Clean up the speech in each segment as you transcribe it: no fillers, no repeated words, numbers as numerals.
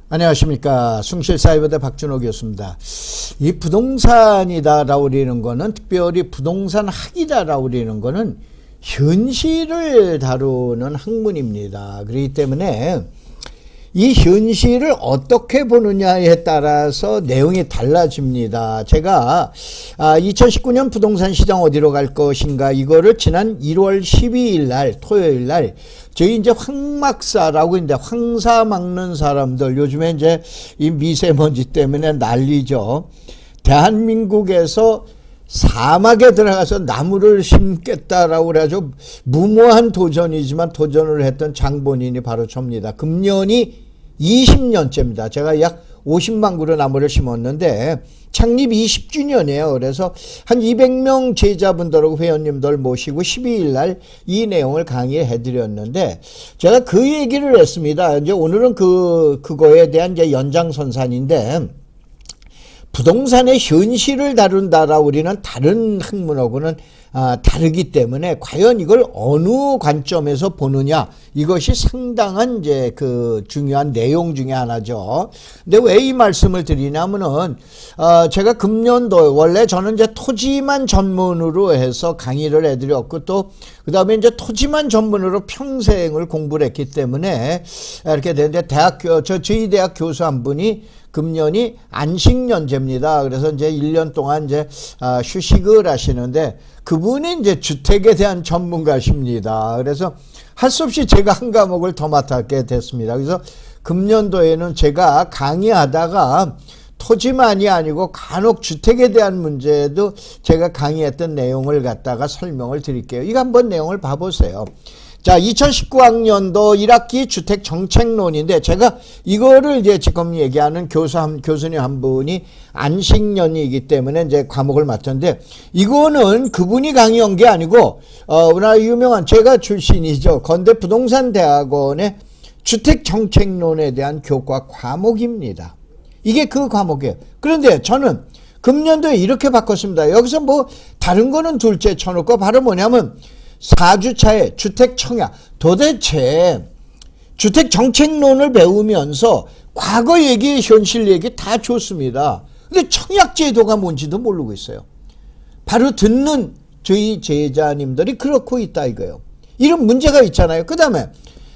안녕하십니까. 숭실사이버대 박준호 교수입니다. 이 부동산이다라고 그러는 거는, 특별히 부동산 학이다라고 그러는 거는 현실을 다루는 학문입니다. 그렇기 때문에 이 현실을 어떻게 보느냐에 따라서 내용이 달라집니다. 제가 2019년 부동산 시장 어디로 갈 것인가, 이거를 지난 1월 12일 날 토요일 날 저희 이제 황막사라고 이제 황사 막는 사람들, 요즘에 이제 이 미세먼지 때문에 난리죠. 대한민국에서 사막에 들어가서 나무를 심겠다라고 그래가지고 무모한 도전이지만 도전을 했던 장본인이 바로 접니다. 금년이 20년째입니다. 제가 약 50만 그루 나무를 심었는데 창립 20주년이에요. 그래서 한 200명 제자분들하고 회원님들 모시고 12일 날 이 내용을 강의해 드렸는데 제가 그 얘기를 했습니다. 이제 오늘은 그거에 대한 이제 연장선상인데, 부동산의 현실을 다룬다라고 우리는 다른 학문하고는 다르기 때문에 과연 이걸 어느 관점에서 보느냐, 이것이 상당한 이제 그 중요한 내용 중에 하나죠. 근데 왜 이 말씀을 드리냐면은 제가 금년도 원래 저는 이제 토지만 전문으로 해서 강의를 해드렸고, 또 그다음에 이제 토지만 전문으로 평생을 공부를 했기 때문에 이렇게 되는데, 저희 대학 교수 한 분이 금년이 안식년제입니다. 그래서 이제 1년 동안 이제 휴식을 하시는데, 그분이 이제 주택에 대한 전문가십니다. 그래서 할 수 없이 제가 한 과목을 더 맡게 됐습니다. 그래서 금년도에는 제가 강의하다가 토지만이 아니고 간혹 주택에 대한 문제도 제가 강의했던 내용을 갖다가 설명을 드릴게요. 이거 한번 내용을 봐보세요. 자, 2019학년도 1학기 주택정책론인데, 제가 이거를 이제 지금 얘기하는 교수님 한 분이 안식년이기 때문에 이제 과목을 맡았는데, 이거는 그분이 강의한 게 아니고, 우리나라 유명한, 제가 출신이죠. 건대 부동산대학원의 주택정책론에 대한 교과 과목입니다. 이게 그 과목이에요. 그런데 저는 금년도에 이렇게 바꿨습니다. 여기서 뭐 다른 거는 둘째 쳐놓고 바로 뭐냐면 4주차에 주택 청약, 도대체 주택 정책론을 배우면서 과거 얘기, 현실 얘기 다 좋습니다. 근데 청약 제도가 뭔지도 모르고 있어요. 바로 듣는 저희 제자님들이 그렇고 있다 이거예요. 이런 문제가 있잖아요. 그 다음에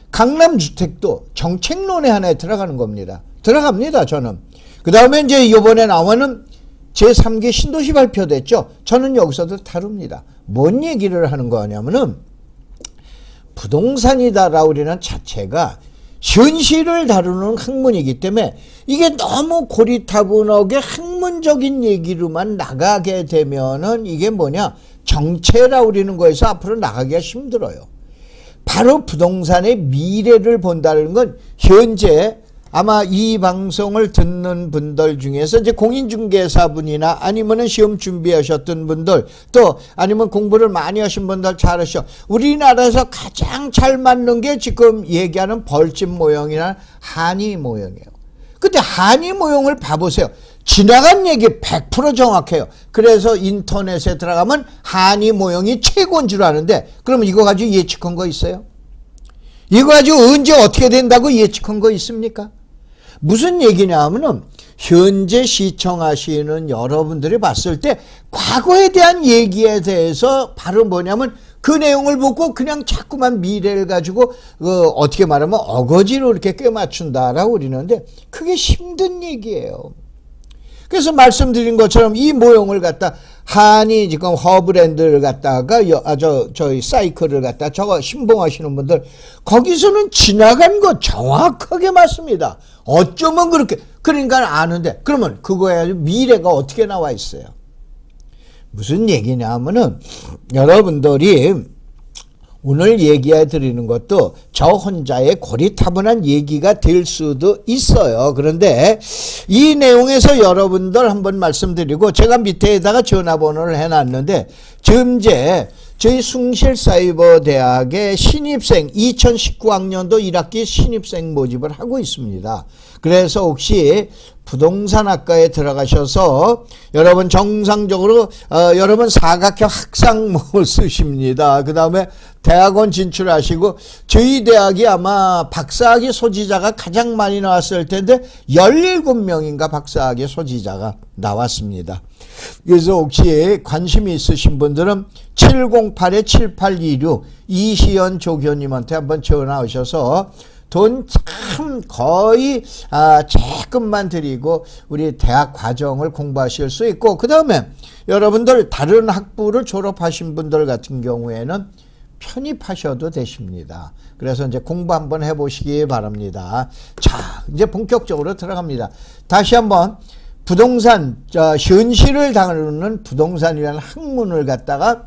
강남주택도 정책론의 하나에 들어가는 겁니다. 들어갑니다, 저는. 그 다음에 이제 이번에 나오는 제3기 신도시 발표됐죠. 저는 여기서도 다룹니다. 뭔 얘기를 하는 거냐면은, 부동산이다라고 우리는 자체가 현실을 다루는 학문이기 때문에 이게 너무 고리타분하게 학문적인 얘기로만 나가게 되면은 이게 뭐냐, 정체라고 우리는 거에서 앞으로 나가기가 힘들어요. 바로 부동산의 미래를 본다는 건 현재 아마 이 방송을 듣는 분들 중에서 이제 공인중개사분이나 아니면은 시험 준비하셨던 분들, 또 아니면 공부를 많이 하신 분들 잘하셔. 우리나라에서 가장 잘 맞는 게 지금 얘기하는 벌집 모형이나 한이 모형이에요. 근데 한이 모형을 봐보세요. 지나간 얘기 100% 정확해요. 그래서 인터넷에 들어가면 한이 모형이 최고인 줄 아는데, 그러면 이거 가지고 예측한 거 있어요? 이거 가지고 언제 어떻게 된다고 예측한 거 있습니까? 무슨 얘기냐 하면은, 현재 시청하시는 여러분들이 봤을 때 과거에 대한 얘기에 대해서 바로 뭐냐면 그 내용을 보고 그냥 자꾸만 미래를 가지고 어떻게 말하면 어거지로 이렇게 꿰맞춘다라고 그러는데, 그게 힘든 얘기예요. 그래서 말씀드린 것처럼 이 모형을 갖다 한이 지금 허브랜드를 갖다가 저희 사이클을 갖다 저거 신봉하시는 분들, 거기서는 지나간 거 정확하게 맞습니다. 어쩌면 그렇게, 그러니까 아는데, 그러면 그거에 미래가 어떻게 나와 있어요? 무슨 얘기냐 하면은, 여러분들이 오늘 얘기해 드리는 것도 저 혼자의 고리타분한 얘기가 될 수도 있어요. 그런데 이 내용에서 여러분들 한번 말씀드리고, 제가 밑에다가 전화번호를 해놨는데, 지금 이제 저희 숭실사이버대학의 신입생 2019학년도 1학기 신입생 모집을 하고 있습니다. 그래서 혹시 부동산학과에 들어가셔서 여러분 정상적으로 여러분 사각형 학상목을 쓰십니다. 그 다음에 대학원 진출하시고 저희 대학이 아마 박사학위 소지자가 가장 많이 나왔을 텐데 17명인가 박사학위 소지자가 나왔습니다. 그래서 혹시 관심이 있으신 분들은 708-7826 이시연 조교님한테 한번 전화하셔서 돈 참 거의 조금만 드리고 우리 대학 과정을 공부하실 수 있고, 그 다음에 여러분들 다른 학부를 졸업하신 분들 같은 경우에는 편입하셔도 되십니다. 그래서 이제 공부 한번 해보시기 바랍니다. 자, 이제 본격적으로 들어갑니다. 다시 한번 부동산, 현실을 다루는 부동산이라는 학문을 갖다가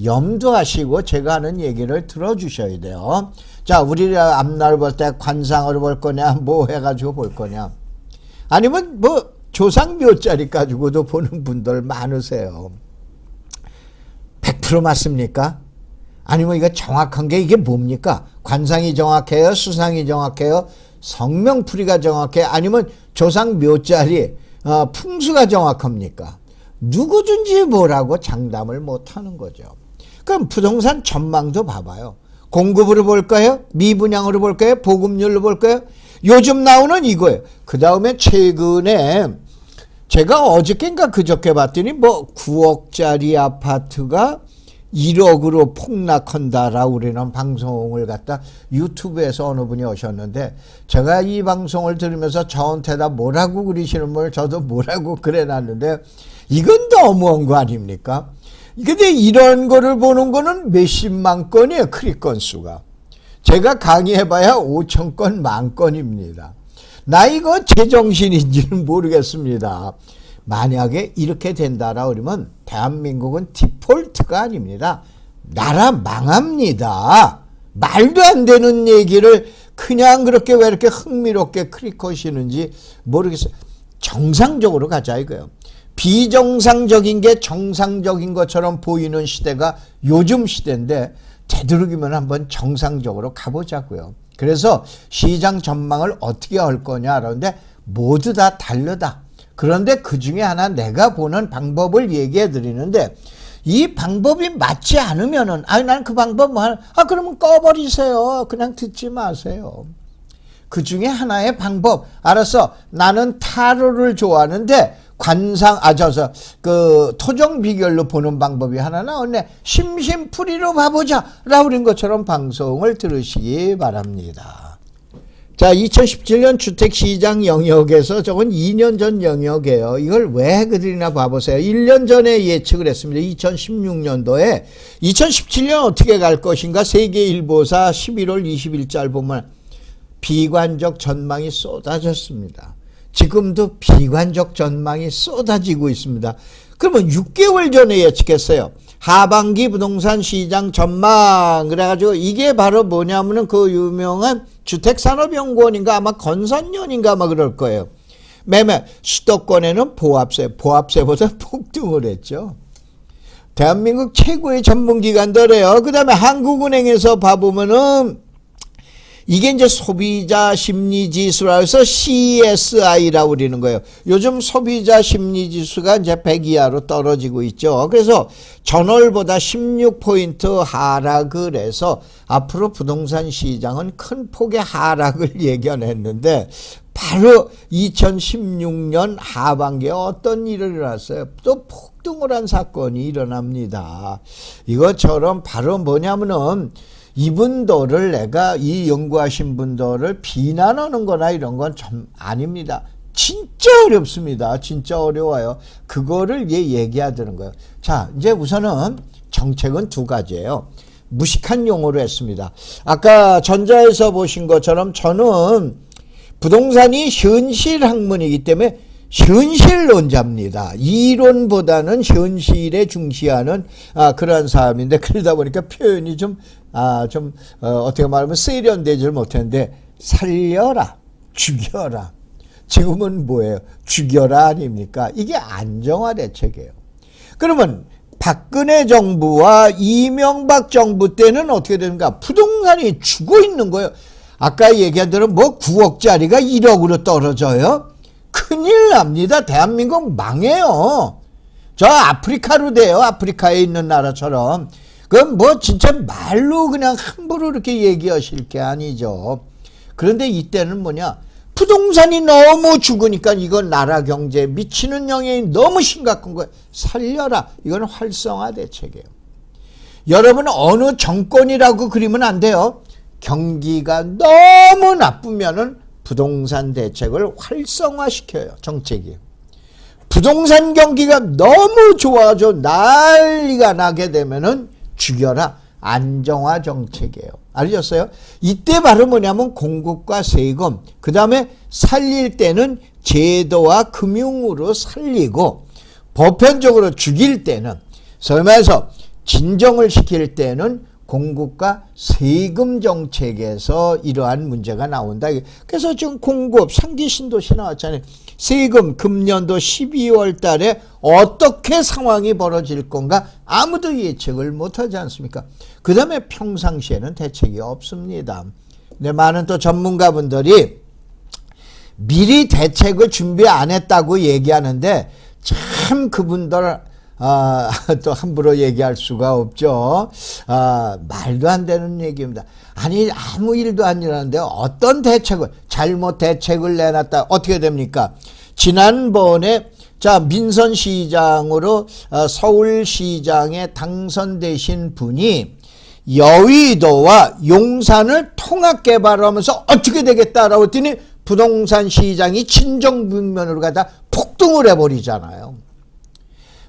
염두하시고 제가 하는 얘기를 들어주셔야 돼요. 자, 우리 앞날 볼 때 관상을 볼 거냐, 뭐 해가지고 볼 거냐. 아니면 뭐 조상 묘자리 가지고도 보는 분들 많으세요. 100% 맞습니까? 아니면 이거 정확한 게 이게 뭡니까? 관상이 정확해요? 수상이 정확해요? 성명풀이가 정확해요? 아니면 조상 묘자리, 풍수가 정확합니까? 누구든지 뭐라고 장담을 못하는 거죠. 그럼 부동산 전망도 봐봐요. 공급으로 볼까요? 미분양으로 볼까요? 보급률로 볼까요? 요즘 나오는 이거예요. 그 다음에 최근에 제가 어저께인가 그저께 봤더니 뭐 9억짜리 아파트가 1억으로 폭락한다라고 그러는 방송을 갖다 유튜브에서 어느 분이 오셨는데, 제가 이 방송을 들으면서 저한테다 뭐라고 그러시는 분을 저도 뭐라고 그래놨는데, 이건 너무한 거 아닙니까? 근데 이런 거를 보는 거는 몇십만 건이에요. 클릭 건수가. 제가 강의해봐야 5천 건, 만 건입니다. 나 이거 제정신인지는 모르겠습니다. 만약에 이렇게 된다라 그러면 대한민국은 디폴트가 아닙니다. 나라 망합니다. 말도 안 되는 얘기를 그냥 그렇게 왜 이렇게 흥미롭게 클릭하시는지 모르겠어요. 정상적으로 가자 이거예요. 비정상적인 게 정상적인 것처럼 보이는 시대가 요즘 시대인데, 되도록이면 한번 정상적으로 가보자고요. 그래서 시장 전망을 어떻게 할 거냐 그러는데 모두 다 다르다. 그런데 그 중에 하나 내가 보는 방법을 얘기해 드리는데, 이 방법이 맞지 않으면은 나는 그 방법 그러면 꺼버리세요. 그냥 듣지 마세요. 그 중에 하나의 방법, 알았어, 나는 타로를 좋아하는데 관상, 토종 비결로 보는 방법이 하나 나왔네. 심심풀이로 봐보자 라고 그런 것처럼 방송을 들으시기 바랍니다. 자, 2017년 주택시장 영역에서 저건 2년 전 영역이에요. 이걸 왜 그들이나 봐보세요. 1년 전에 예측을 했습니다. 2016년도에 2017년 어떻게 갈 것인가. 세계일보사 11월 20일자를 보면 비관적 전망이 쏟아졌습니다. 지금도 비관적 전망이 쏟아지고 있습니다. 그러면 6개월 전에 예측했어요. 하반기 부동산 시장 전망. 그래가지고 이게 바로 뭐냐면은 그 유명한 주택산업연구원인가 아마 건선연인가 아마 그럴 거예요. 매매 수도권에는 보합세보다 폭등을 했죠. 대한민국 최고의 전문기관들이에요. 그 다음에 한국은행에서 봐보면은 이게 이제 소비자 심리지수라 해서 CSI라고 그러는 거예요. 요즘 소비자 심리지수가 이제 100 이하로 떨어지고 있죠. 그래서 전월보다 16포인트 하락을 해서 앞으로 부동산 시장은 큰 폭의 하락을 예견했는데, 바로 2016년 하반기에 어떤 일이 일어났어요? 또 폭등을 한 사건이 일어납니다. 이것처럼 바로 뭐냐면은 이분들을 내가 이 연구하신 분들을 비난하는 거나 이런 건 좀 아닙니다. 진짜 어렵습니다. 진짜 어려워요. 그거를 얘기하자는 거예요. 자, 이제 우선은 정책은 두 가지예요. 무식한 용어로 했습니다. 아까 전자에서 보신 것처럼 저는 부동산이 현실 학문이기 때문에 현실론자입니다. 이론보다는 현실에 중시하는 그러한 사람인데, 그러다 보니까 표현이 어떻게 말하면 세련되질 못했는데, 살려라, 죽여라. 지금은 뭐예요? 죽여라 아닙니까? 이게 안정화 대책이에요. 그러면 박근혜 정부와 이명박 정부 때는 어떻게 되는가? 부동산이 죽어 있는 거예요. 아까 얘기한 대로 뭐 9억짜리가 1억으로 떨어져요? 큰일 납니다. 대한민국 망해요. 저 아프리카로 돼요. 아프리카에 있는 나라처럼. 그건 뭐 진짜 말로 그냥 함부로 이렇게 얘기하실 게 아니죠. 그런데 이때는 뭐냐? 부동산이 너무 죽으니까 이건 나라 경제에 미치는 영향이 너무 심각한 거예요. 살려라. 이건 활성화 대책이에요. 여러분 어느 정권이라고 그리면 안 돼요. 경기가 너무 나쁘면은 부동산 대책을 활성화시켜요. 정책이에요. 부동산 경기가 너무 좋아져 난리가 나게 되면은 죽여라. 안정화 정책이에요. 알겠어요? 이때 바로 뭐냐면 공급과 세금, 그 다음에 살릴 때는 제도와 금융으로 살리고, 보편적으로 죽일 때는, 소위 말해서 진정을 시킬 때는 공급과 세금 정책에서 이러한 문제가 나온다. 그래서 지금 공급, 상기 신도시 나왔잖아요. 세금 금년도 12월 달에 어떻게 상황이 벌어질 건가 아무도 예측을 못하지 않습니까? 그 다음에 평상시에는 대책이 없습니다. 근데 많은 또 전문가분들이 미리 대책을 준비 안 했다고 얘기하는데 참 그분들 또 함부로 얘기할 수가 없죠. 말도 안 되는 얘기입니다. 아니 아무 일도 안 일어났는데 어떤 대책을 잘못 대책을 내놨다 어떻게 됩니까? 지난번에 자 민선시장으로 서울시장에 당선되신 분이 여의도와 용산을 통합개발하면서 어떻게 되겠다라고 했더니 부동산 시장이 친정국면으로 가다 폭등을 해버리잖아요.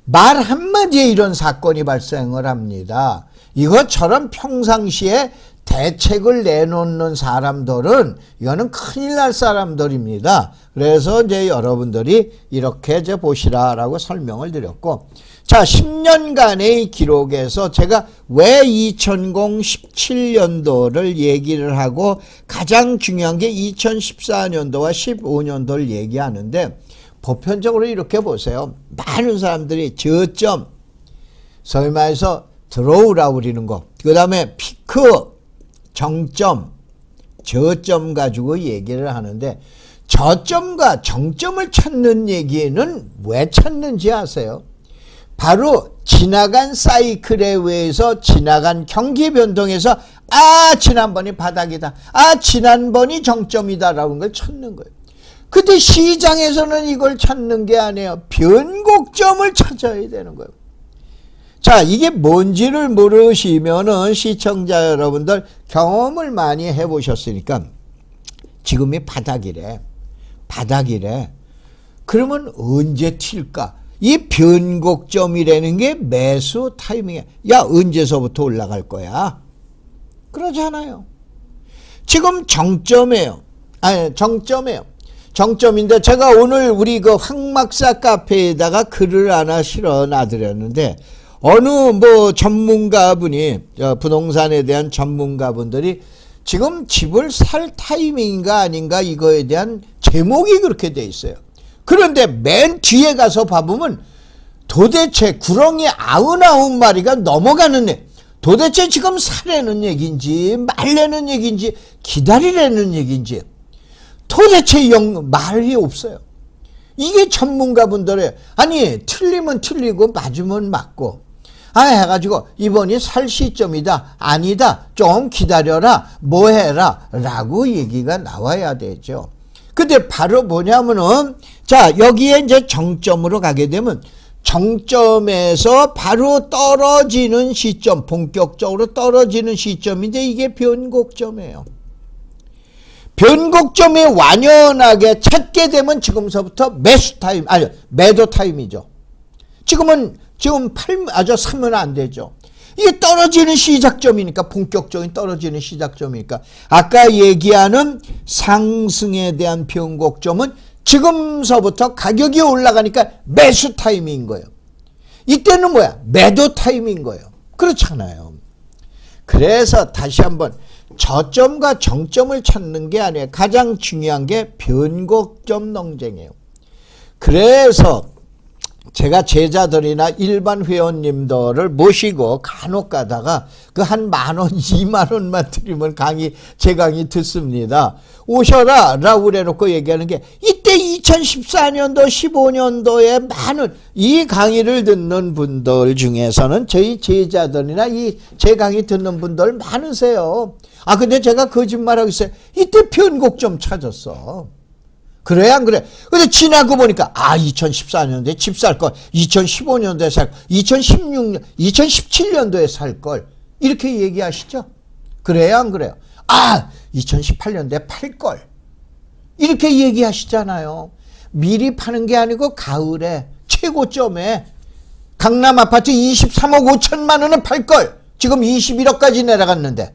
말 한마디에 이런 사건이 발생을 합니다. 이것처럼 평상시에 대책을 내놓는 사람들은 이거는 큰일 날 사람들입니다. 그래서 이제 여러분들이 이렇게 이제 보시라라고 설명을 드렸고, 자 10년간의 기록에서 제가 왜 2017년도를 얘기를 하고 가장 중요한 게 2014년도와 15년도를 얘기하는데, 보편적으로 이렇게 보세요. 많은 사람들이 저점, 소위 말해서 드로우라고 그러는 거, 그 다음에 피크, 정점, 저점 가지고 얘기를 하는데, 저점과 정점을 찾는 얘기는 왜 찾는지 아세요? 바로 지나간 사이클에 의해서 지나간 경기 변동에서 지난번이 바닥이다, 지난번이 정점이다라는 걸 찾는 거예요. 근데 시장에서는 이걸 찾는 게 아니에요. 변곡점을 찾아야 되는 거예요. 자, 이게 뭔지를 모르시면은 시청자 여러분들 경험을 많이 해보셨으니까 지금이 바닥이래. 그러면 언제 튈까? 이 변곡점이라는 게 매수 타이밍이야. 야, 언제서부터 올라갈 거야? 그러잖아요. 지금 정점이에요. 정점인데 제가 오늘 우리 그 황막사 카페에다가 글을 하나 실어 놔드렸는데, 어느 뭐 전문가분이, 부동산에 대한 전문가분들이 지금 집을 살 타이밍인가 아닌가 이거에 대한 제목이 그렇게 돼 있어요. 그런데 맨 뒤에 가서 봐보면 도대체 구렁이 99마리가 넘어가는 애, 도대체 지금 사려는 얘기인지 말려는 얘기인지 기다리려는 얘기인지 도대체 말이 없어요. 이게 전문가분들의, 아니 틀리면 틀리고 맞으면 맞고 해가지고 이번이 살 시점이다, 아니다, 좀 기다려라, 뭐 해라 라고 얘기가 나와야 되죠. 근데 바로 뭐냐면은, 자 여기에 이제 정점으로 가게 되면 정점에서 바로 떨어지는 시점, 본격적으로 떨어지는 시점인데 이게 변곡점이에요. 변곡점에 완연하게 찾게 되면 지금서부터 매수 타임, 매도 타임이죠. 지금 사면 안 되죠. 이게 떨어지는 시작점이니까, 본격적인 떨어지는 시작점이니까, 아까 얘기하는 상승에 대한 변곡점은 지금서부터 가격이 올라가니까 매수 타임인 거예요. 이때는 뭐야? 매도 타임인 거예요. 그렇잖아요. 그래서 다시 한번 저점과 정점을 찾는 게 아니에요. 가장 중요한 게 변곡점 논쟁이에요. 그래서 제가 제자들이나 일반 회원님들을 모시고 간혹 가다가 그 한 10,000원, 20,000원만 드리면 제 강의 듣습니다. 오셔라 라고 그래놓고 얘기하는 게, 이때 근데 2014년도, 15년도에 많은 이 강의를 듣는 분들 중에서는 저희 제자들이나 이 제 강의 듣는 분들 많으세요. 아, 근데 제가 거짓말하고 있어요. 이때 편곡 좀 찾았어. 그래, 안 그래? 근데 지나고 보니까, 2014년도에 집 살 걸, 2015년도에 살 걸, 2016년, 2017년도에 살 걸. 이렇게 얘기하시죠? 그래요, 안 그래요? 2018년도에 팔 걸. 이렇게 얘기하시잖아요. 미리 파는 게 아니고 가을에 최고점에 강남 아파트 23억 5천만 원에 팔 걸. 지금 21억까지 내려갔는데.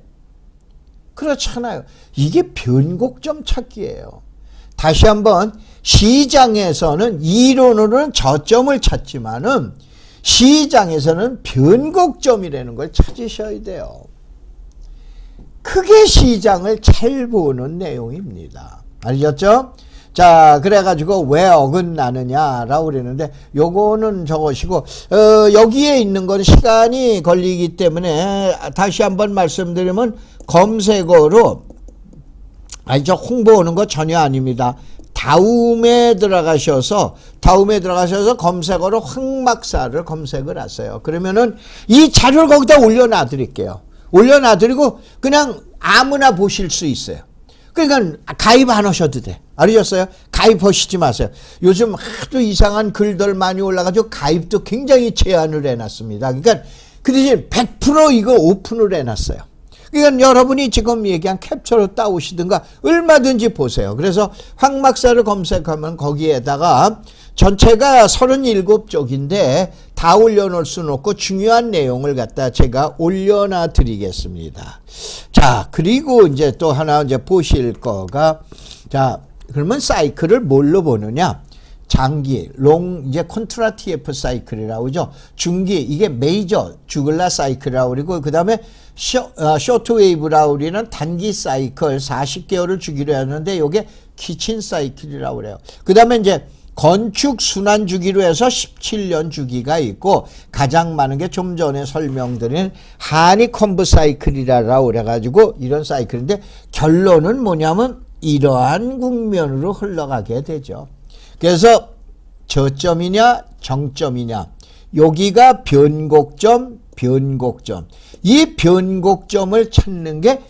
그렇잖아요. 이게 변곡점 찾기예요. 다시 한번 시장에서는 이론으로는 저점을 찾지만은 시장에서는 변곡점이라는 걸 찾으셔야 돼요. 그게 시장을 잘 보는 내용입니다. 아셨죠? 자, 그래가지고 왜 어긋나느냐라고 그러는데 요거는 적으시고 여기에 있는 건 시간이 걸리기 때문에 다시 한번 말씀드리면 검색어로 저 홍보하는 거 전혀 아닙니다. 다음에 들어가셔서 검색어로 황막사를 검색을 하세요. 그러면은 이 자료를 거기다 올려놔 드릴게요. 올려놔 드리고 그냥 아무나 보실 수 있어요. 그러니까 가입 안 하셔도 돼. 알으셨어요? 가입하시지 마세요. 요즘 하도 이상한 글들 많이 올라가지고 가입도 굉장히 제한을 해놨습니다. 그러니까 그 대신 100% 이거 오픈을 해놨어요. 그러니까 여러분이 지금 얘기한 캡처로 따오시든가 얼마든지 보세요. 그래서 황막사를 검색하면 거기에다가 전체가 37쪽인데 다 올려놓을 수는 없고 중요한 내용을 갖다 제가 올려놔 드리겠습니다. 자, 그리고 이제 또 하나 이제 보실 거가, 자, 그러면 사이클을 뭘로 보느냐? 장기, 이제 콘트라 TF 사이클이라고 그러죠. 중기, 이게 메이저 주글라 사이클이라고 그러고, 그 다음에 쇼트웨이브라고 우리는 단기 사이클 40개월을 주기로 했는데, 요게 키친 사이클이라고 그래요. 그 다음에 이제 건축 순환 주기로 해서 17년 주기가 있고, 가장 많은 게 좀 전에 설명드린 하니콤브 사이클이라고 그래가지고 이런 사이클인데, 결론은 뭐냐면 이러한 국면으로 흘러가게 되죠. 그래서 저점이냐 정점이냐, 여기가 변곡점. 이 변곡점을 찾는 게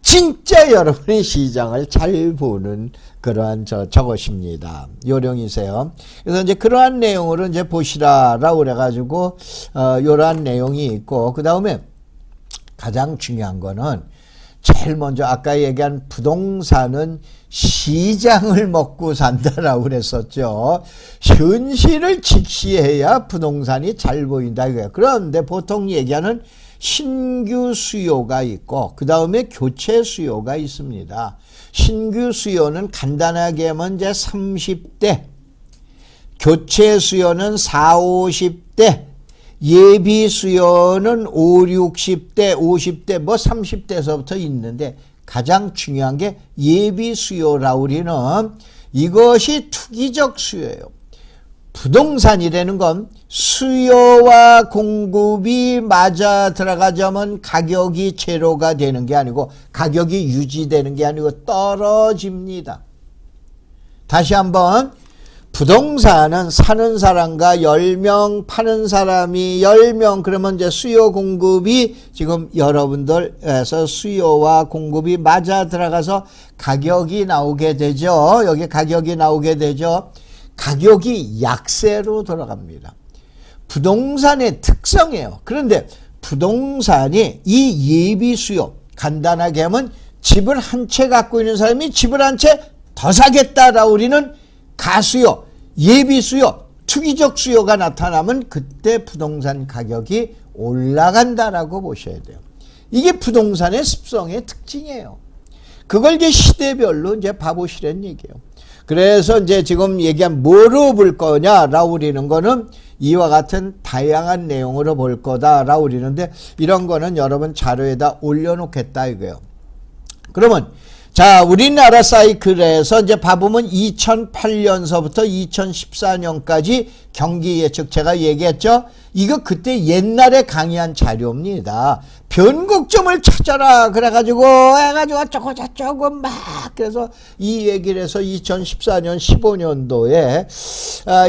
진짜 여러분의 시장을 잘 보는 그러한 저것입니다. 요령이세요. 그래서 이제 그러한 내용으로 이제 보시라라고 그래가지고 이러한 내용이 있고, 그 다음에 가장 중요한 거는 제일 먼저 아까 얘기한 부동산은 시장을 먹고 산다라고 그랬었죠. 현실을 직시해야 부동산이 잘 보인다 이거예요. 그런데 보통 얘기하는 신규 수요가 있고 그 다음에 교체 수요가 있습니다. 신규 수요는 간단하게 하면 이제 30대, 교체 수요는 40, 50대, 예비 수요는 50, 60대, 50대, 뭐 30대에서부터 있는데 가장 중요한 게 예비 수요라고 우리는 이것이 투기적 수요예요. 부동산이라는 건 수요와 공급이 맞아 들어가자면 가격이 제로가 되는 게 아니고 가격이 유지되는 게 아니고 떨어집니다. 다시 한번, 부동산은 사는 사람과 10명, 파는 사람이 10명, 그러면 이제 수요 공급이 지금 여러분들에서 수요와 공급이 맞아 들어가서 가격이 나오게 되죠. 여기 가격이 나오게 되죠. 가격이 약세로 돌아갑니다. 부동산의 특성이에요. 그런데 부동산이 이 예비 수요, 간단하게 하면 집을 한 채 갖고 있는 사람이 집을 한 채 더 사겠다라고 우리는 가수요, 예비 수요, 투기적 수요가 나타나면 그때 부동산 가격이 올라간다라고 보셔야 돼요. 이게 부동산의 습성의 특징이에요. 그걸 이제 시대별로 이제 봐보시라는 얘기예요. 그래서 이제 지금 얘기한 뭐로 볼 거냐라고 우리는 거는 이와 같은 다양한 내용으로 볼 거다라고 우리는데 이런 거는 여러분 자료에다 올려놓겠다 이거예요. 그러면 자, 우리나라 사이클에서 이제 봐보면 2008년서부터 2014년까지 경기 예측 제가 얘기했죠. 이거 그때 옛날에 강의한 자료입니다. 변곡점을 찾아라 그래가지고 어쩌고 저쩌고 막 그래서 이 얘기를 해서 2014년 15년도에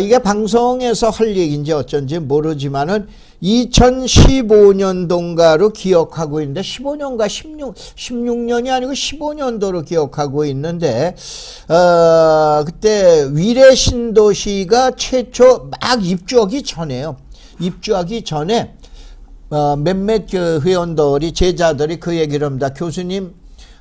이게 방송에서 할 얘기인지 어쩐지 모르지만은 2015년도인가로 기억하고 있는데 15년가 16년이 아니고 15년도로 기억하고 있는데 그때 위례 신도시가 최초 막 입주하기 전에요. 입주하기 전에 몇몇 그 회원들이 제자들이 그 얘기를 합니다. 교수님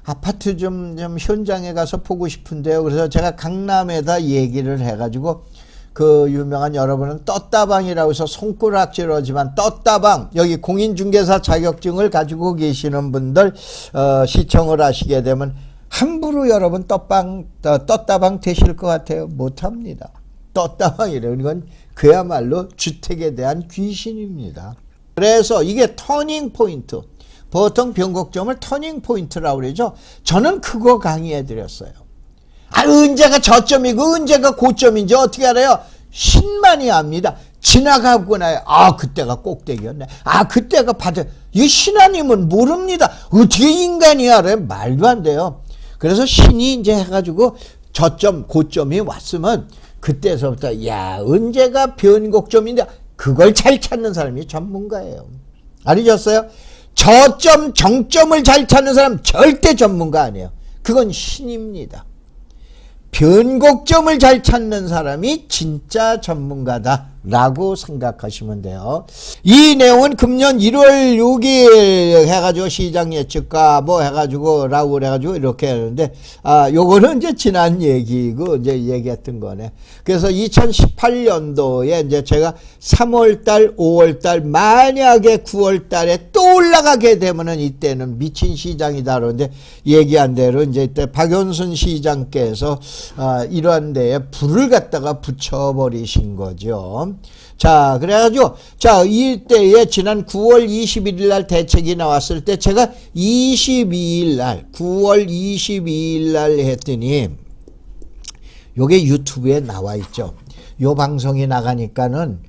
아파트 좀 현장에 가서 보고 싶은데요. 그래서 제가 강남에다 얘기를 해가지고 그 유명한 여러분은 떴다방이라고 해서 손가락질하지만 떴다방 여기 공인중개사 자격증을 가지고 계시는 분들 시청을 하시게 되면 함부로 여러분 떴다방 되실 것 같아요. 못합니다. 떴다방이라는 건 그야말로 주택에 대한 귀신입니다. 그래서 이게 터닝 포인트 보통 변곡점을 터닝 포인트라고 그러죠. 저는 그거 강의해 드렸어요. 언제가 저점이고 언제가 고점인지 어떻게 알아요? 신만이 압니다. 지나가고 나요. 그때가 꼭대기였네. 그때가 바닥. 이 신하님은 모릅니다. 어떻게 인간이 알아요? 말도 안 돼요. 그래서 신이 이제 해가지고 저점 고점이 왔으면 그때서부터 언제가 변곡점인데 그걸 잘 찾는 사람이 전문가예요. 알으셨어요? 저점 정점을 잘 찾는 사람 절대 전문가 아니에요. 그건 신입니다. 변곡점을 잘 찾는 사람이 진짜 전문가다라고 생각하시면 돼요. 이 내용은 금년 1월 6일 해가지고 시장 예측가 뭐 해가지고 라고 그래가지고 이렇게 하는데 요거는 이제 지난 얘기고 이제 얘기했던 거네. 그래서 2018년도에 이제 제가 3월달 5월달 만약에 9월달에 또 올라가게 되면은 이때는 미친 시장이다 그러는데 얘기한 대로 이제 이때 박연순 시장께서 이러한 데에 불을 갖다가 붙여버리신 거죠. 자, 그래가지고, 이때에 지난 9월 21일 날 대책이 나왔을 때 제가 22일 날, 9월 22일 날 했더니, 요게 유튜브에 나와 있죠. 요 방송이 나가니까는,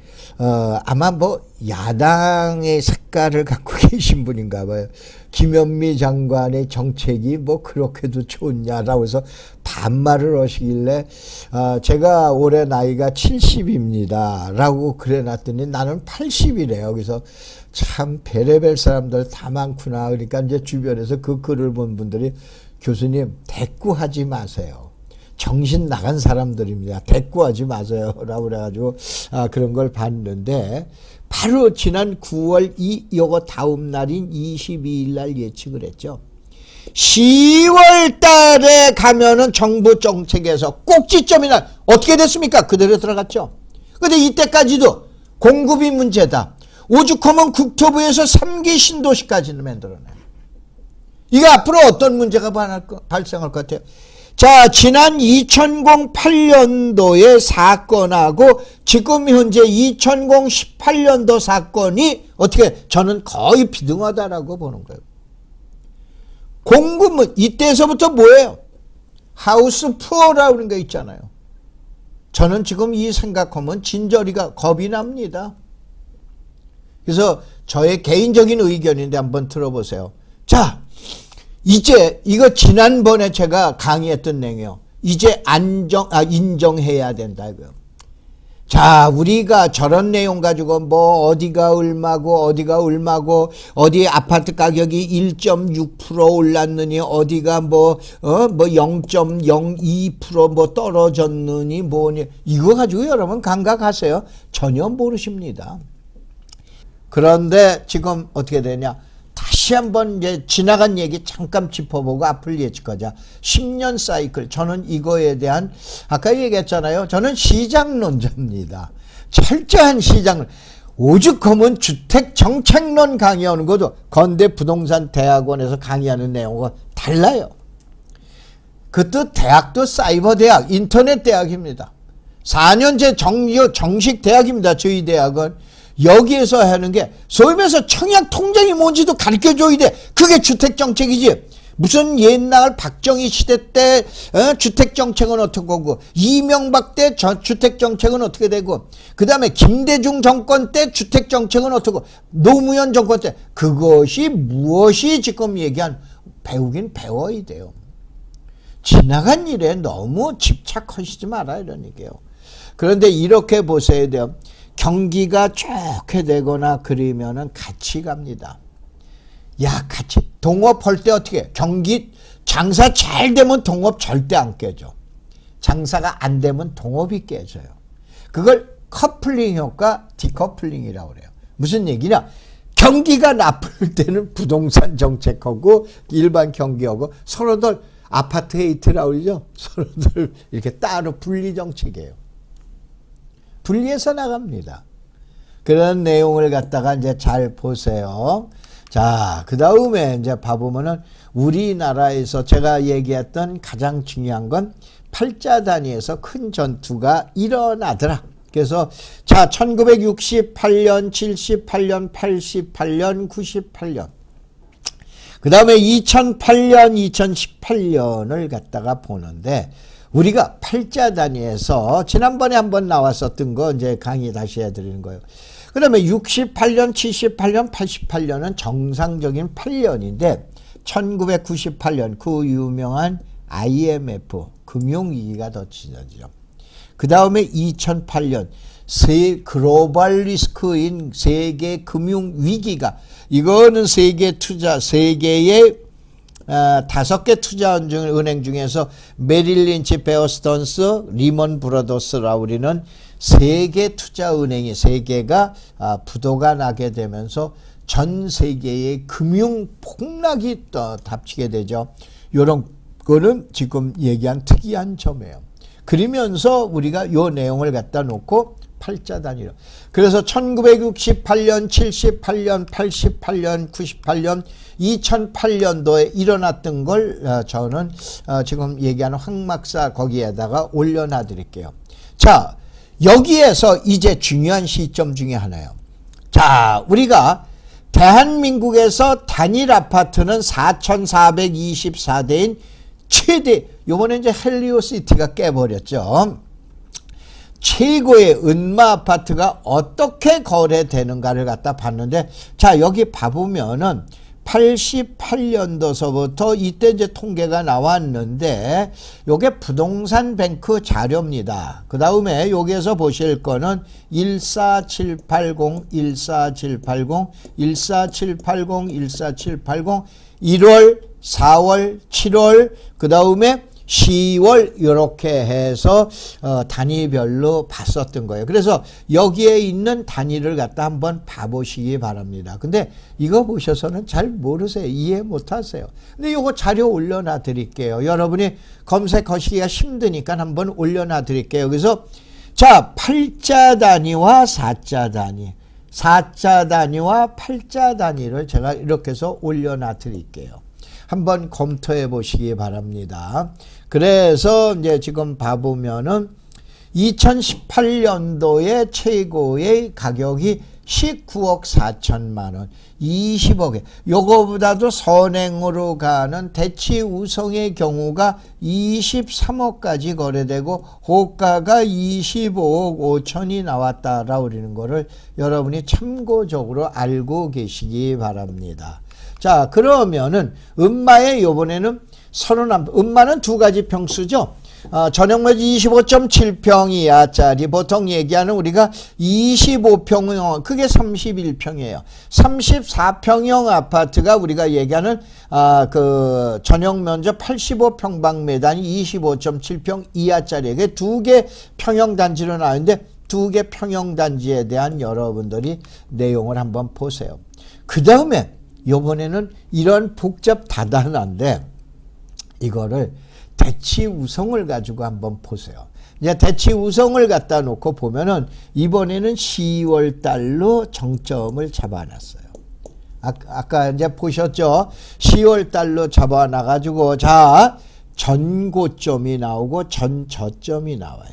아마 뭐, 야당의 색깔을 갖고 계신 분인가 봐요. 김현미 장관의 정책이 뭐 그렇게도 좋냐라고 해서 반말을 하시길래 제가 올해 나이가 70입니다 라고 그래 놨더니 나는 80이래요. 그래서 참 별의별 사람들 다 많구나. 그러니까 이제 주변에서 그 글을 본 분들이 교수님 대꾸하지 마세요. 정신 나간 사람들입니다. 대꾸하지 마세요 라고 그래가지고 그런 걸 봤는데 바로 지난 9월 요거 다음 날인 22일 날 예측을 했죠. 10월 달에 가면은 정부 정책에서 꼭지점이 날 어떻게 됐습니까? 그대로 들어갔죠. 근데 이때까지도 공급이 문제다. 오죽하면 국토부에서 3기 신도시까지는 만들어내. 이게 앞으로 어떤 문제가 발생할 것 같아요? 자, 지난 2008년도의 사건하고 지금 현재 2018년도 사건이 어떻게 저는 거의 비등하다라고 보는 거예요. 공급은 이때서부터 뭐예요? 하우스 푸어라고 하는 거 있잖아요. 저는 지금 이 생각하면 진저리가 겁이 납니다. 그래서 저의 개인적인 의견인데 한번 들어보세요. 자, 이제 이거 지난번에 제가 강의했던 내용이요. 이제 인정해야 된다 이거요. 자, 우리가 저런 내용 가지고 뭐 어디가 얼마고 어디 아파트 가격이 1.6% 올랐느니 어디가 뭐 0.02% 뭐 떨어졌느니 뭐니 이거 가지고 여러분 감각하세요? 전혀 모르십니다. 그런데 지금 어떻게 되냐? 다시 한번 이제 지나간 얘기 잠깐 짚어보고 앞을 예측하자. 10년 사이클. 저는 이거에 대한 아까 얘기했잖아요. 저는 시장론자입니다. 철저한 시장. 오죽하면 주택 정책론 강의하는 것도 건대 부동산 대학원에서 강의하는 내용과 달라요. 그것도 대학도 사이버 대학, 인터넷 대학입니다. 4년제 정식 대학입니다. 저희 대학은. 여기에서 하는 게 소위 말해서 청약 통장이 뭔지도 가르쳐줘야 돼. 그게 주택정책이지. 무슨 옛날 박정희 시대 때 주택정책은 어떻게 하고 이명박 때 주택정책은 어떻게 되고 그 다음에 김대중 정권 때 주택정책은 어떻게 하고 노무현 정권 때 그것이 무엇이 지금 얘기한 배우긴 배워야 돼요. 지나간 일에 너무 집착하시지 마라 이런 얘기예요. 그런데 이렇게 보셔야 돼요. 경기가 좋게 되거나 그러면은 같이 갑니다. 야, 같이 동업할 때 어떻게 해? 경기 장사 잘 되면 동업 절대 안 깨져. 장사가 안 되면 동업이 깨져요. 그걸 커플링 효과, 디커플링이라고 그래요. 무슨 얘기냐? 경기가 나쁠 때는 부동산 정책하고 일반 경기하고 서로들 아파트 헤이트라고 그러죠. 서로들 이렇게 따로 분리 정책이에요. 분리해서 나갑니다. 그런 내용을 갖다가 이제 잘 보세요. 자, 그 다음에 이제 봐보면은 우리나라에서 제가 얘기했던 가장 중요한 건 팔자 단위에서 큰 전투가 일어나더라. 그래서 자, 1968년, 78년, 88년, 98년. 그 다음에 2008년, 2018년을 갖다가 보는데 우리가 팔자 단위에서 지난번에 한번 나왔었던 거 이제 강의 다시 해드리는 거예요. 그 다음에 68년, 78년, 88년은 정상적인 8년인데 1998년 그 유명한 IMF 금융위기가 더 진행되죠. 그 다음에 2008년 글로벌 리스크인 세계 금융위기가 이거는 세계의 5개 투자은행 중에서 메릴린치, 베어스턴스, 리먼 브라더스라고 우리는 세계 투자은행이 세계가 부도가 나게 되면서 전 세계의 금융 폭락이 닥치게 되죠. 이런 거는 지금 얘기한 특이한 점이에요. 그러면서 우리가 요 내용을 갖다 놓고 팔자 단위로. 그래서 1968년, 78년, 88년, 98년, 2008년도에 일어났던 걸 저는 지금 얘기하는 황막사 거기에다가 올려놔 드릴게요. 자, 여기에서 이제 중요한 시점 중에 하나예요. 자, 우리가 대한민국에서 단일 아파트는 4,424대인 최대, 요번에 이제 헬리오시티가 깨버렸죠. 최고의 은마 아파트가 어떻게 거래되는가를 갖다 봤는데, 자, 여기 봐보면은 88년도서부터 이때 이제 통계가 나왔는데, 요게 부동산 뱅크 자료입니다. 그 다음에 여기에서 보실 거는 14780, 14780, 14780, 14780, 1월, 4월, 7월, 그 다음에 10월 이렇게 해서 단위별로 봤었던 거예요. 그래서 여기에 있는 단위를 갖다 한번 봐보시기 바랍니다. 근데 이거 보셔서는 잘 모르세요. 이해 못하세요. 근데 이거 자료 올려놔 드릴게요. 여러분이 검색하시기가 힘드니까 한번 올려놔 드릴게요. 그래서 자, 팔자 단위와 사자 단위, 사자 단위와 팔자 단위를 제가 이렇게 해서 올려놔 드릴게요. 한번 검토해 보시기 바랍니다. 그래서 이제 지금 봐보면은 2018년도에 최고의 가격이 19억 4천만 원, 20억에 요거보다도 선행으로 가는 대치 우성의 경우가 23억까지 거래되고 호가가 25억 5천이 나왔다라고 그러는 거를 여러분이 참고적으로 알고 계시기 바랍니다. 자, 그러면은 은마의 요번에는 은마는 두 가지 평수죠. 전용매지 25.7평 이하짜리 보통 얘기하는 우리가 25평형 그게 31평이에요. 34평형 아파트가 우리가 얘기하는 그 전용 면적 85평방미터니 25.7평 이하짜리에게 두 개 평형 단지로 나왔는데 두 개 평형 단지에 대한 여러분들이 내용을 한번 보세요. 그 다음에 요번에는 이런 복잡 다단한데 이거를 대치 우성을 가지고 한번 보세요. 이제 대치 우성을 갖다 놓고 보면은 이번에는 10월 달로 정점을 잡아놨어요. 아까 이제 보셨죠? 10월 달로 잡아놔가지고 자, 전고점이 나오고 전저점이 나와요.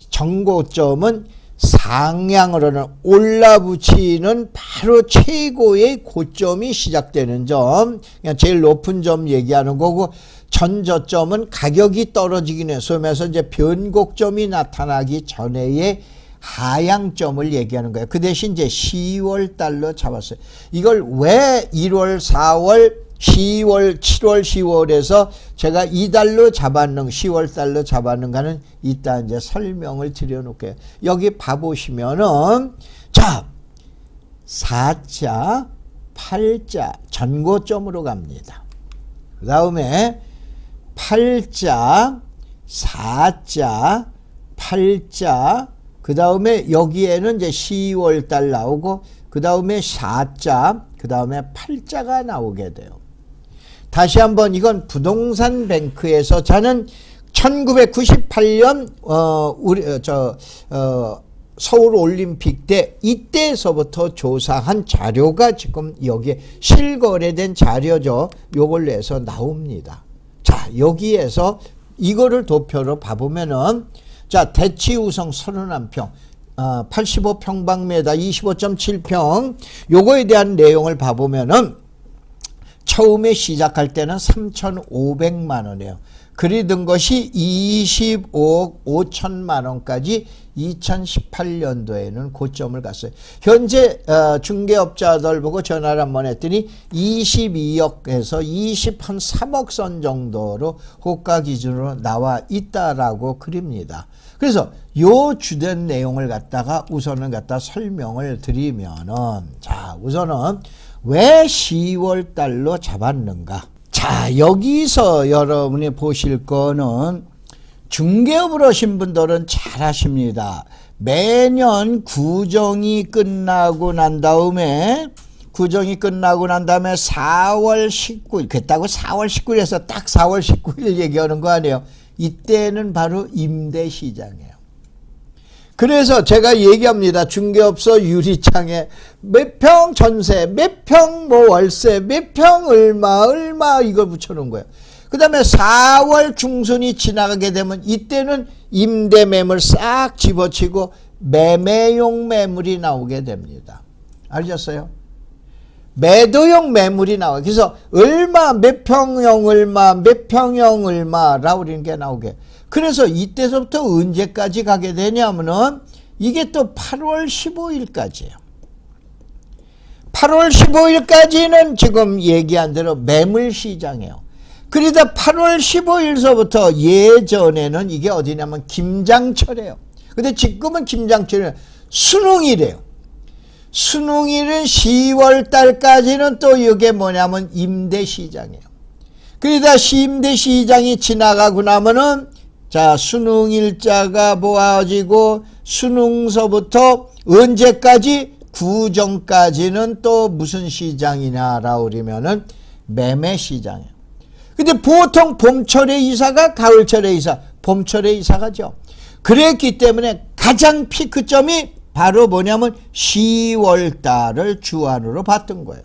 전고점은 상향으로는 올라붙이는 바로 최고의 고점이 시작되는 점, 그냥 제일 높은 점 얘기하는 거고, 전저점은 가격이 떨어지긴 해서면서 이제 변곡점이 나타나기 전에의 하향점을 얘기하는 거예요. 그 대신 이제 10월 달로 잡았어요. 이걸 왜 1월, 4월, 10월, 7월, 10월에서 제가 이달로 잡았는, 10월 달로 잡았는가는 이따 이제 설명을 드려놓을게요. 여기 봐보시면은, 자, 4자, 8자, 전고점으로 갑니다. 그 다음에 8자, 4자, 8자, 그 다음에 여기에는 이제 10월 달 나오고, 그 다음에 4자, 그 다음에 8자가 나오게 돼요. 다시 한번 이건 부동산 뱅크에서 저는 1998년 서울 올림픽 때 이때서부터 조사한 자료가 지금 여기에 실거래된 자료죠. 요걸 내서 나옵니다. 자, 여기에서 이거를 도표로 봐보면은, 자, 대치우성 31평, 85평방미터 25.7평, 요거에 대한 내용을 봐보면은, 처음에 시작할 때는 3,500만 원이에요. 글이 든 것이 25억 5천만 원까지 2018년도에는 고점을 갔어요. 현재 중개업자들 보고 전화를 한번 했더니 22억에서 23억 선 정도로 호가 기준으로 나와 있다라고 그립니다. 그래서 요 주된 내용을 갖다가 우선은 갖다 설명을 드리면은, 자, 우선은 왜 10월 달로 잡았는가? 자, 여기서 여러분이 보실 거는 중개업을 하신 분들은 잘 아십니다. 매년 구정이 끝나고 난 다음에 4월 19일, 그랬다고 4월 19일에서 딱 4월 19일 얘기하는 거 아니에요. 이때는 바로 임대시장이에요. 그래서 제가 얘기합니다. 중개업소 유리창에 몇 평 전세, 몇 평 뭐 월세, 몇 평 얼마 이걸 붙여놓은 거예요. 그 다음에 4월 중순이 지나가게 되면 이때는 임대 매물 싹 집어치고 매매용 매물이 나오게 됩니다. 아셨어요? 매도용 매물이 나와요. 그래서 얼마, 몇 평형 얼마, 몇 평형 얼마라고 그러는 게 나오게. 그래서 이때서부터 언제까지 가게 되냐면은 이게 또 8월 15일까지예요. 8월 15일까지는 지금 얘기한 대로 매물시장이에요. 그러다 8월 15일서부터 예전에는 이게 어디냐면 김장철이에요. 근데 지금은 김장철이 수능이래요. 수능일은 10월 달까지는 또 이게 뭐냐면 임대시장이에요. 그러다 임대시장이 지나가고 나면은, 자, 수능일자가 모아지고 수능서부터 언제까지? 구정까지는 또 무슨 시장이냐라고 그러면은 매매시장이에요. 근데 보통 봄철에 이사가 가을철에 이사, 봄철에 이사 가죠. 그랬기 때문에 가장 피크점이 바로 뭐냐면 10월 달을 주안으로 봤던 거예요.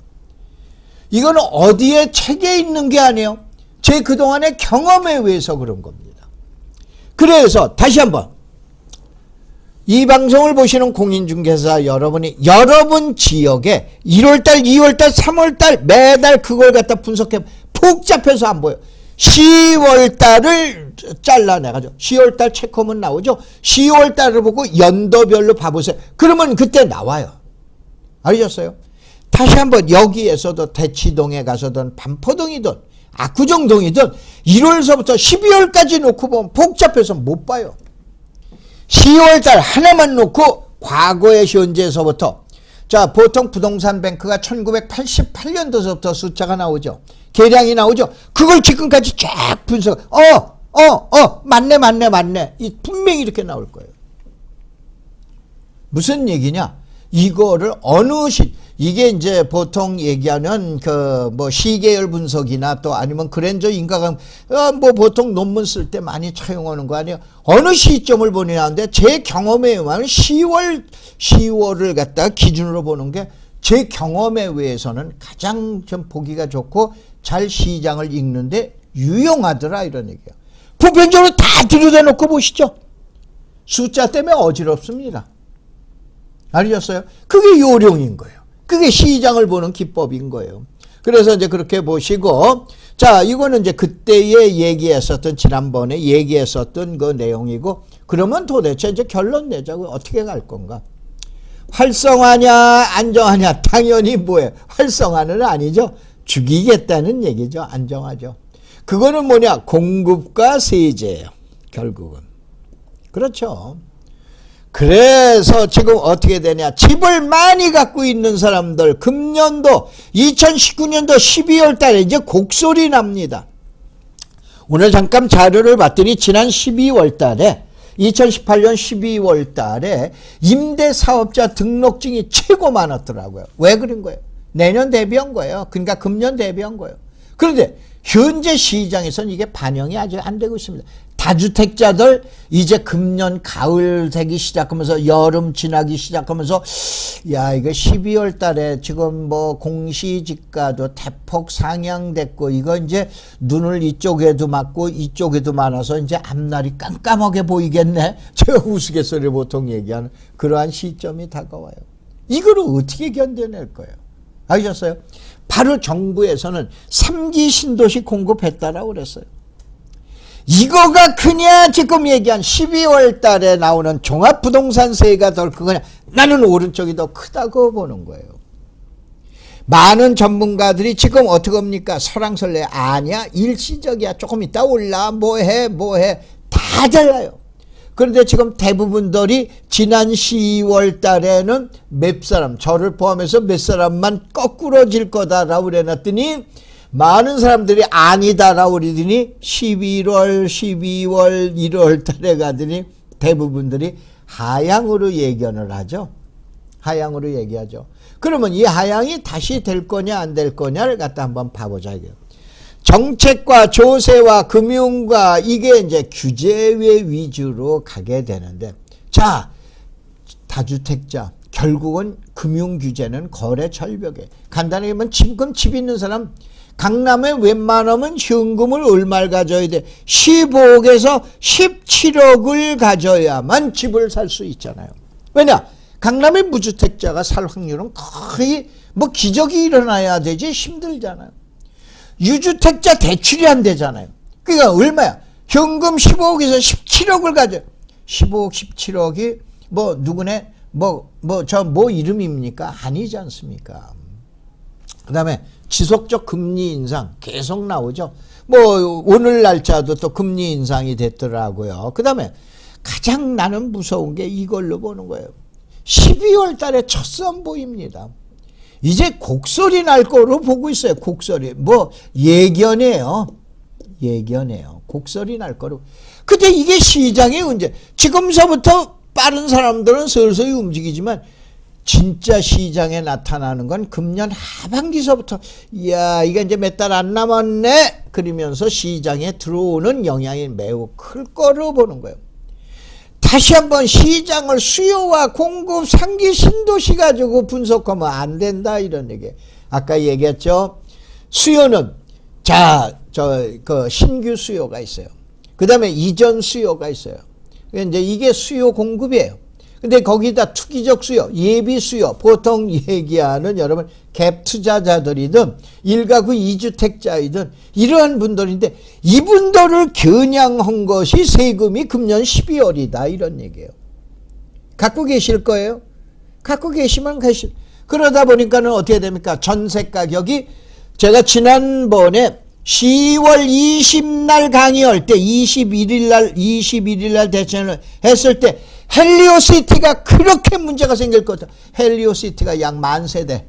이거는 어디에 책에 있는 게 아니에요. 제 그동안의 경험에 의해서 그런 겁니다. 그래서 다시 한번 이 방송을 보시는 공인중개사 여러분이 여러분 지역에 1월달, 2월달, 3월달 매달 그걸 갖다 분석해 복잡해서 안 보여. 10월달을 잘라내가지고 10월달 체크하면 나오죠. 10월달을 보고 연도별로 봐보세요. 그러면 그때 나와요. 알겠어요? 다시 한번 여기에서도 대치동에 가서든 반포동이든 압구정동이든 1월서부터 12월까지 놓고 보면 복잡해서 못 봐요. 10월달 하나만 놓고 과거의 현재에서부터, 자, 보통 부동산 뱅크가 1988년도서부터 숫자가 나오죠. 계량이 나오죠. 그걸 지금까지 쫙 분석, 맞네. 분명히 이렇게 나올 거예요. 무슨 얘기냐? 이거를 이게 이제 보통 얘기하는 시계열 분석이나 또 아니면 그랜저 인과관, 보통 논문 쓸 때 많이 차용하는 거 아니에요? 어느 시점을 보느냐는데 제 경험에 의하면 10월을 갖다가 기준으로 보는 게 제 경험에 의해서는 가장 좀 보기가 좋고 잘 시장을 읽는데 유용하더라, 이런 얘기예요. 보편적으로 다 들여다놓고 보시죠. 숫자 때문에 어지럽습니다. 알으셨어요? 그게 요령인 거예요. 그게 시장을 보는 기법인 거예요. 그래서 이제 그렇게 보시고, 자, 이거는 이제 그때에 얘기했었던, 지난번에 얘기했었던 그 내용이고, 그러면 도대체 이제 결론 내자고 어떻게 갈 건가? 활성화냐, 안정화냐? 당연히 뭐예요? 활성화는 아니죠. 죽이겠다는 얘기죠. 안정화죠. 그거는 뭐냐? 공급과 세제예요. 결국은. 그렇죠. 그래서 지금 어떻게 되냐. 집을 많이 갖고 있는 사람들 금년도 2019년도 12월 달에 이제 곡소리 납니다. 오늘 잠깐 자료를 봤더니 지난 12월 달에 2018년 12월 달에 임대사업자 등록증이 최고 많았더라고요. 왜 그런 거예요? 내년 대비한 거예요. 그러니까 금년 대비한 거예요. 그런데 현재 시장에서는 이게 반영이 아직 안 되고 있습니다. 다주택자들 이제 금년 가을 되기 시작하면서 여름 지나기 시작하면서 야 이거 12월 달에 지금 뭐 공시지가도 대폭 상향됐고 이거 이제 눈을 이쪽에도 맞고 이쪽에도 많아서 이제 앞날이 깜깜하게 보이겠네. 제가 우스갯소리 보통 얘기하는 그러한 시점이 다가와요. 이거를 어떻게 견뎌낼 거예요? 아셨어요? 바로 정부에서는 3기 신도시 공급했다라고 그랬어요. 이거가 그냥 지금 얘기한 12월 달에 나오는 종합부동산세가 더 크거냐? 나는 오른쪽이 더 크다고 보는 거예요. 많은 전문가들이 지금 어떻게 합니까? 설왕설래 아니야? 일시적이야. 조금 있다 올라. 뭐해. 다 달라요. 그런데 지금 대부분들이 지난 12월 달에는 몇 사람, 저를 포함해서 몇 사람만 거꾸러질 거다라고 그래놨더니 많은 사람들이 아니다라고 그러더니 11월, 12월, 1월 달에 가더니 대부분들이 하향으로 예견을 하죠. 하향으로 얘기하죠. 그러면 이 하향이 다시 될 거냐 안 될 거냐를 갖다 한번 봐보자. 이게. 정책과 조세와 금융과 이게 이제 규제외 위주로 가게 되는데, 자, 다주택자 결국은 금융 규제는 거래 절벽에 간단하게 보면 지금 집 있는 사람 강남에 웬만하면 현금을 얼마를 가져야 돼? 15억에서 17억을 가져야만 집을 살 수 있잖아요. 왜냐? 강남의 무주택자가 살 확률은 거의 뭐 기적이 일어나야 되지 힘들잖아요. 유주택자 대출이 안 되잖아요. 그러니까 얼마야? 현금 15억에서 17억을 가져. 15억, 17억이 뭐 누구네? 뭐 이름입니까? 아니지 않습니까? 그 다음에 지속적 금리 인상 계속 나오죠. 뭐 오늘 날짜도 또 금리 인상이 됐더라고요. 그 다음에 가장 나는 무서운 게 이걸로 보는 거예요. 12월 달에 첫 선보입니다. 이제 곡소리 날 거로 보고 있어요. 곡소리. 뭐 예견이에요. 곡소리 날 거로. 근데 이게 시장의 문제. 지금서부터 빠른 사람들은 서서히 움직이지만 진짜 시장에 나타나는 건 금년 하반기서부터 이야 이게 이제 몇 달 안 남았네 그러면서 시장에 들어오는 영향이 매우 클 거로 보는 거예요. 다시 한번 시장을 수요와 공급 3기 신도시 가지고 분석하면 안 된다 이런 얘기. 아까 얘기했죠. 수요는 그 신규 수요가 있어요. 그 다음에 이전 수요가 있어요. 이제 이게 수요 공급이에요. 근데 거기다 투기적 수요, 예비 수요, 보통 얘기하는 여러분 갭 투자자들이든 1가구 2주택자이든 이러한 분들인데 이분들을 겨냥한 것이 세금이 금년 12월이다 이런 얘기예요. 갖고 계실 거예요? 갖고 계시면 그러다 보니까는 어떻게 됩니까? 전세 가격이 제가 지난번에 10월 20날 강의할 때 21일 날 대전을 했을 때 헬리오시티가 그렇게 문제가 생길 것 같아요. 헬리오시티가 약 10,000세대.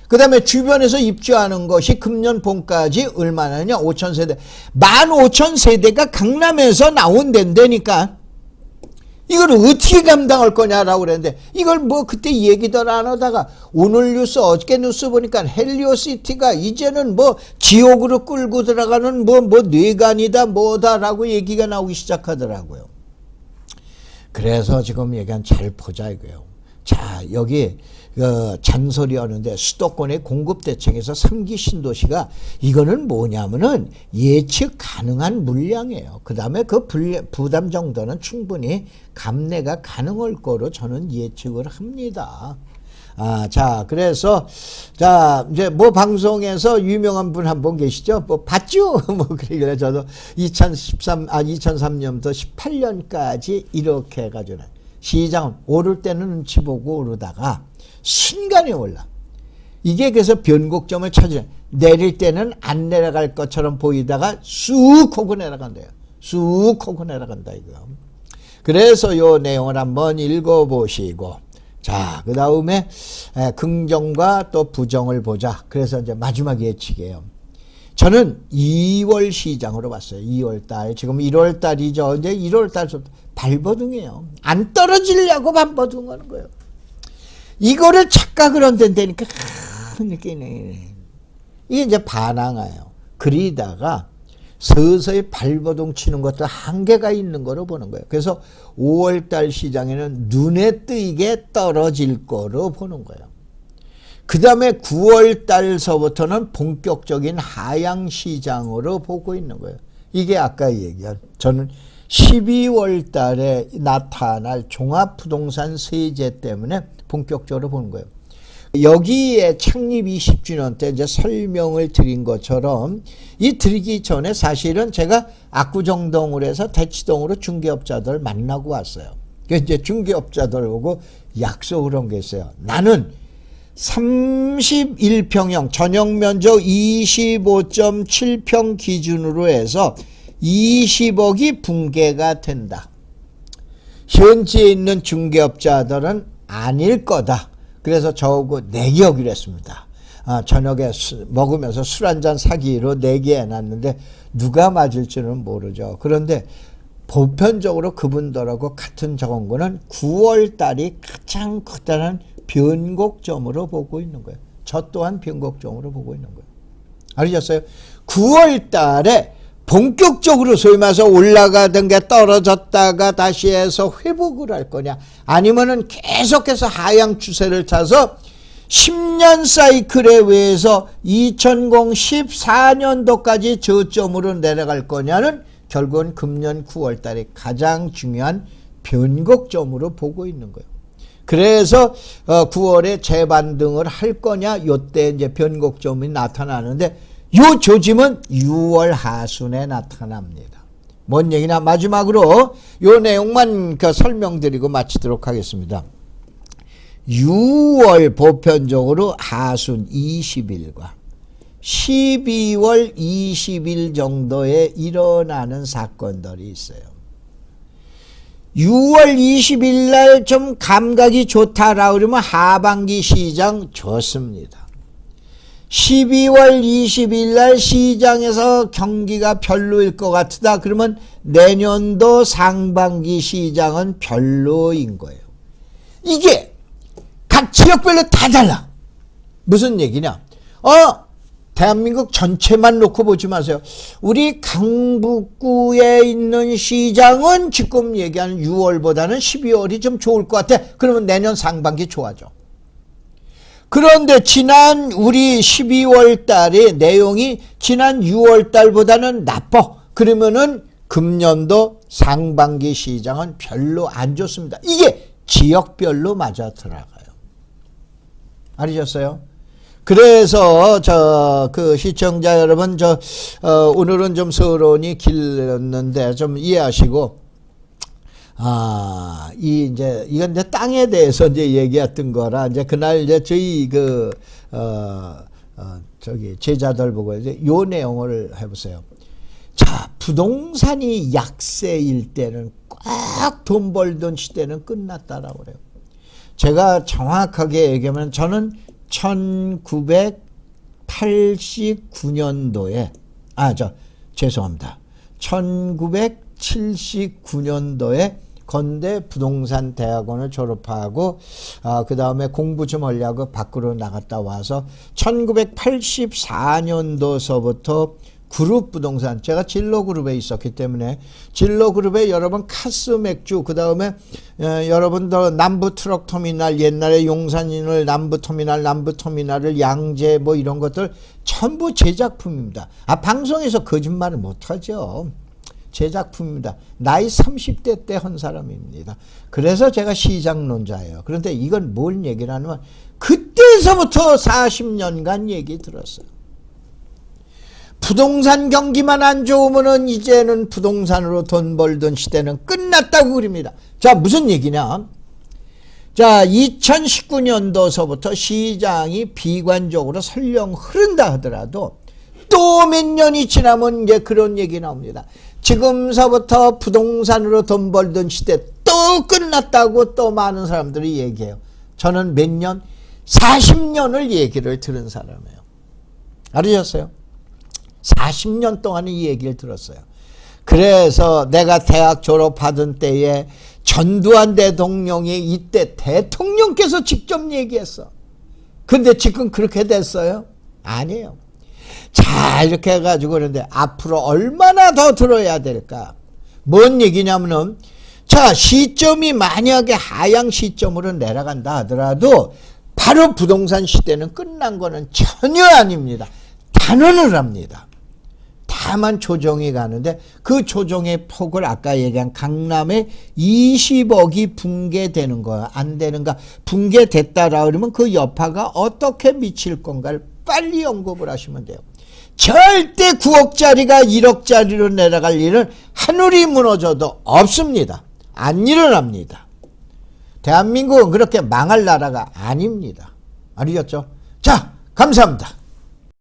그 다음에 주변에서 입주하는 것이 금년 봄까지 얼마나냐? 5,000세대. 15,000세대가 강남에서 나온다니까. 이걸 어떻게 감당할 거냐라고 그랬는데 이걸 뭐 그때 얘기들 안 하다가 오늘 뉴스 어저께 뉴스 보니까 헬리오시티가 이제는 뭐 지옥으로 끌고 들어가는 뭐 뇌관이다 뭐다라고 얘기가 나오기 시작하더라고요. 그래서 지금 얘기한 잘 보자 이거예요. 자, 여기 잔소리 하는데 수도권의 공급 대책에서 3기 신도시가 이거는 뭐냐면은 예측 가능한 물량이에요. 그 다음에 그 부담 정도는 충분히 감내가 가능할 거로 저는 예측을 합니다. 자, 그래서, 자, 이제 뭐 방송에서 유명한 분 한 분 계시죠? 뭐 봤죠? 뭐, 그러길래 저도 2003년부터 18년까지 이렇게 해가지고 시장은 오를 때는 눈치 보고 오르다가 순간에 올라. 이게 그래서 변곡점을 찾으려. 내릴 때는 안 내려갈 것처럼 보이다가 쑥 하고 내려간대요. 쑥 하고 내려간다, 이거. 그래서 요 내용을 한번 읽어보시고. 자, 그 다음에 긍정과 또 부정을 보자. 그래서 이제 마지막 예측이에요. 저는 2월 시장으로 봤어요. 2월 달. 지금 1월 달이죠. 이제 1월 달부터 발버둥이에요. 안 떨어지려고 발버둥하는 거예요. 이거를 착각을 한다니까 이게 이제 반항아요. 그리다가 서서히 발버둥 치는 것도 한계가 있는 거로 보는 거예요. 그래서 5월달 시장에는 눈에 띄게 떨어질 거로 보는 거예요. 그 다음에 9월달서부터는 본격적인 하향 시장으로 보고 있는 거예요. 이게 아까 얘기한 저는 12월 달에 나타날 종합부동산 세제 때문에 본격적으로 보는 거예요. 여기에 창립 20주년 때 이제 설명을 드린 것처럼 이 드리기 전에 사실은 제가 압구정동으로 해서 대치동으로 중개업자들 만나고 왔어요. 그래서 이제 중개업자들하고 약속을 한 게 있어요. 나는 31평형 전용 면적 25.7평 기준으로 해서 20억이 붕괴가 된다. 현지에 있는 중개업자들은 아닐 거다. 그래서 저하고 내기하기로 했습니다. 저녁에 먹으면서 술 한잔 사기로 내기해놨는데 누가 맞을지는 모르죠. 그런데 보편적으로 그분들하고 같은 적은 거는 9월 달이 가장 크다는 변곡점으로 보고 있는 거예요. 저 또한 변곡점으로 보고 있는 거예요. 알으셨어요? 9월 달에 본격적으로 소위 말해서 올라가던 게 떨어졌다가 다시 해서 회복을 할 거냐, 아니면은 계속해서 하향 추세를 타서 10년 사이클에 의해서 2014년도까지 저점으로 내려갈 거냐는 결국은 금년 9월 달에 가장 중요한 변곡점으로 보고 있는 거예요. 그래서 9월에 재반등을 할 거냐, 요때 이제 변곡점이 나타나는데 요 조짐은 6월 하순에 나타납니다. 뭔 얘기냐, 마지막으로 요 내용만 설명드리고 마치도록 하겠습니다. 6월 보편적으로 하순 20일과 12월 20일 정도에 일어나는 사건들이 있어요. 6월 20일 날 좀 감각이 좋다라고 그러면 하반기 시장 좋습니다. 12월 20일 날 시장에서 경기가 별로일 것 같다. 그러면 내년도 상반기 시장은 별로인 거예요. 이게 각 지역별로 다 달라. 무슨 얘기냐? 대한민국 전체만 놓고 보지 마세요. 우리 강북구에 있는 시장은 지금 얘기하는 6월보다는 12월이 좀 좋을 것 같아. 그러면 내년 상반기 좋아져. 그런데 지난 우리 12월 달의 내용이 지난 6월 달보다는 나빠. 그러면은 금년도 상반기 시장은 별로 안 좋습니다. 이게 지역별로 맞아 들어가요. 알으셨어요? 그래서 그 시청자 여러분, 오늘은 좀 서론이 길었는데 좀 이해하시고, 이건 이제 땅에 대해서 이제 얘기했던 거라, 이제 그날 이제 저희 제자들 보고 이제 요 내용을 해보세요. 자, 부동산이 약세일 때는 꼭 돈 벌던 시대는 끝났다라고 그래요. 제가 정확하게 얘기하면 저는 1989년도에, 죄송합니다. 1979년도에 건대 부동산 대학원을 졸업하고 그 다음에 공부 좀 하려고 밖으로 나갔다 와서 1984년도서부터 그룹 부동산, 제가 진로그룹에 있었기 때문에 진로그룹에 여러분 카스 맥주, 그 다음에 여러분도 남부트럭터미널, 옛날에 용산인을 남부터미널을 양재 뭐 이런 것들 전부 제 작품입니다. 방송에서 거짓말을 못하죠. 제 작품입니다. 나이 30대 때 한 사람입니다. 그래서 제가 시장론자예요. 그런데 이건 뭘 얘기를 하냐면 그때서부터 40년간 얘기 들었어요. 부동산 경기만 안 좋으면은 이제는 부동산으로 돈 벌던 시대는 끝났다고 그럽니다. 자, 무슨 얘기냐? 자, 2019년도서부터 시장이 비관적으로 설령 흐른다 하더라도 또 몇 년이 지나면 이제 그런 얘기 나옵니다. 지금서부터 부동산으로 돈 벌던 시대 또 끝났다고 또 많은 사람들이 얘기해요. 저는 몇 년? 40년을 얘기를 들은 사람이에요. 알으셨어요? 40년 동안 이 얘기를 들었어요. 그래서 내가 대학 졸업하던 때에 전두환 대통령이 이때 대통령께서 직접 얘기했어. 근데 지금 그렇게 됐어요? 아니에요. 자, 이렇게 해가지고 그런데 앞으로 얼마나 더 들어야 될까? 뭔 얘기냐면은, 자, 시점이 만약에 하향 시점으로 내려간다 하더라도 바로 부동산 시대는 끝난 거는 전혀 아닙니다. 단언을 합니다. 다만 조정이 가는데 그 조정의 폭을 아까 얘기한 강남에 20억이 붕괴되는 거야. 안 되는가? 붕괴됐다라 그러면 그 여파가 어떻게 미칠 건가를 빨리 언급을 하시면 돼요. 절대 9억짜리가 1억짜리로 내려갈 일은 하늘이 무너져도 없습니다. 안 일어납니다. 대한민국은 그렇게 망할 나라가 아닙니다. 알겠죠? 자, 감사합니다.